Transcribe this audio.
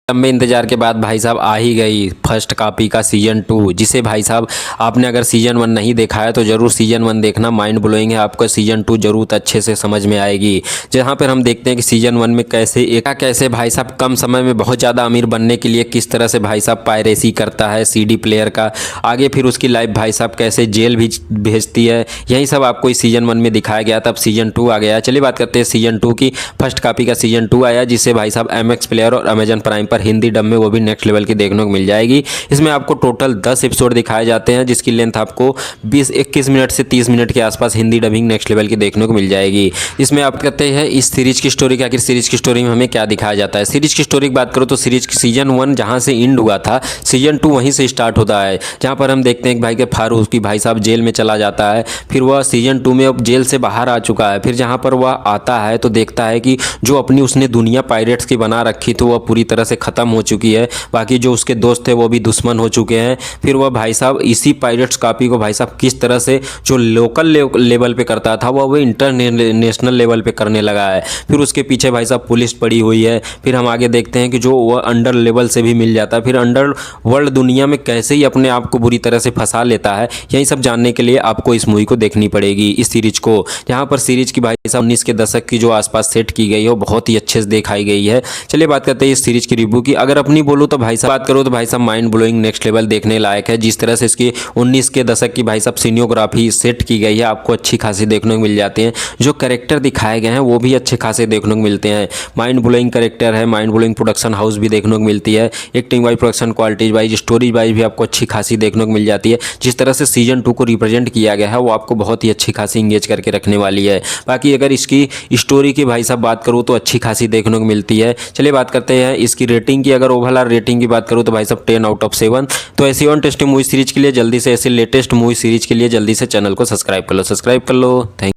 लंबे इंतजार के बाद भाई साहब आ ही गई फर्स्ट कॉपी का सीजन 2, जिसे भाई साहब आपने अगर सीजन 1 नहीं देखा है तो ज़रूर सीजन 1 देखना। माइंड ब्लोइंग है, आपको सीजन 2 जरूर अच्छे से समझ में आएगी। जहाँ पर हम देखते हैं कि सीजन 1 में कैसे भाई साहब कम समय में बहुत ज़्यादा अमीर बनने के लिए किस तरह से भाई साहब पायरेसी करता है CD प्लेयर का। आगे फिर उसकी लाइफ भाई साहब कैसे जेल भी भेजती है, यही सब आपको इस सीजन 1 में दिखाया गया। तब सीजन 2 आ गया। चलिए बात करते हैं सीजन 2 की। फर्स्ट कॉपी का सीजन 2 आया, जिससे भाई साहब MX प्लेयर और अमेजन प्राइम पर हिंदी डब में वो भी नेक्स्ट लेवल की देखने को मिल जाएगी। इसमें आपको टोटल 10 एपिसोड दिखाए जाते हैं, जिसकी लेंथ आपको 21 मिनट से 30 मिनट के आसपास हिंदी डबिंग नेक्स्ट लेवल की देखने को मिल जाएगी। इसमें आप कहते हैं इस सीरीज की स्टोरी, आखिर सीरीज की स्टोरी में हमें क्या दिखाया जाता है। सीरीज की स्टोरी की बात करो तो सीरीज की सीजन 1 जहां से एंड हुआ था, सीजन 2 वहीं से स्टार्ट होता है, जहां पर हम देखते हैं कि भाई के फारूक की भाई साहब जेल में चला जाता है। फिर वह सीजन 2 में अब जेल से बाहर आ चुका है। फिर जहां पर वह आता है तो देखता है कि जो अपनी उसने दुनिया पायरेट्स की बना रखी थी वह पूरी तरह से ख़त्म हो चुकी है। बाकी जो उसके दोस्त थे वो भी दुश्मन हो चुके हैं। फिर वह भाई साहब इसी पायरेट्स कॉपी को भाई साहब किस तरह से जो लोकल लेवल पे करता था वह इंटरनेशनल लेवल पे करने लगा है। फिर उसके पीछे भाई साहब पुलिस पड़ी हुई है। फिर हम आगे देखते हैं कि जो वह अंडर लेवल से भी मिल जाता है। फिर अंडर वर्ल्ड दुनिया में कैसे ही अपने आप को बुरी तरह से फंसा लेता है, यही सब जानने के लिए आपको इस मूवी को देखनी पड़ेगी, इस सीरीज को। यहाँ पर सीरीज की भाई साहब 19 के दशक की जो आसपास सेट की गई है वो बहुत ही अच्छे से दिखाई गई है। चलिए बात करते हैं इस सीरीज की रिव्यू की। अगर अपनी बोलूँ तो भाई साहब बात करो तो भाई साहब माइंड ब्लोइंग नेक्स्ट लेवल देखने लायक है। जिस तरह से इसकी 19 के दशक की भाई साहब सीनियोग्राफी सेट की गई है, आपको अच्छी खासी देखने को मिल जाती है। जो कैरेक्टर दिखाए गए हैं वो भी अच्छे खासे देखने को मिलते हैं। माइंड ब्लोइंग कैरेक्टर है, माइंड ब्लोइंग प्रोडक्शन हाउस भी देखने को मिलती है। Acting wise, production qualities wise, story wise भी आपको अच्छी खासी देखने को मिल जाती है। जिस तरह से सीजन 2 को रिप्रेजेंट किया गया है वो आपको बहुत ही अच्छी खासी इंगेज करके रखने वाली है। बाकी अगर इसकी स्टोरी की भाई साहब बात करूँ तो अच्छी खासी देखने को मिलती है। चलिए बात करते हैं इसकी रेटिंग की। अगर ओवरऑल रेटिंग की बात करूँ तो भाई साहब 10 आउट ऑफ 7। तो ऐसी और टेस्ट मूवी सीरीज के लिए जल्दी से, ऐसे लेटेस्ट मूवी सीरीज के लिए जल्दी से चैनल को सब्सक्राइब कर लो। थैंक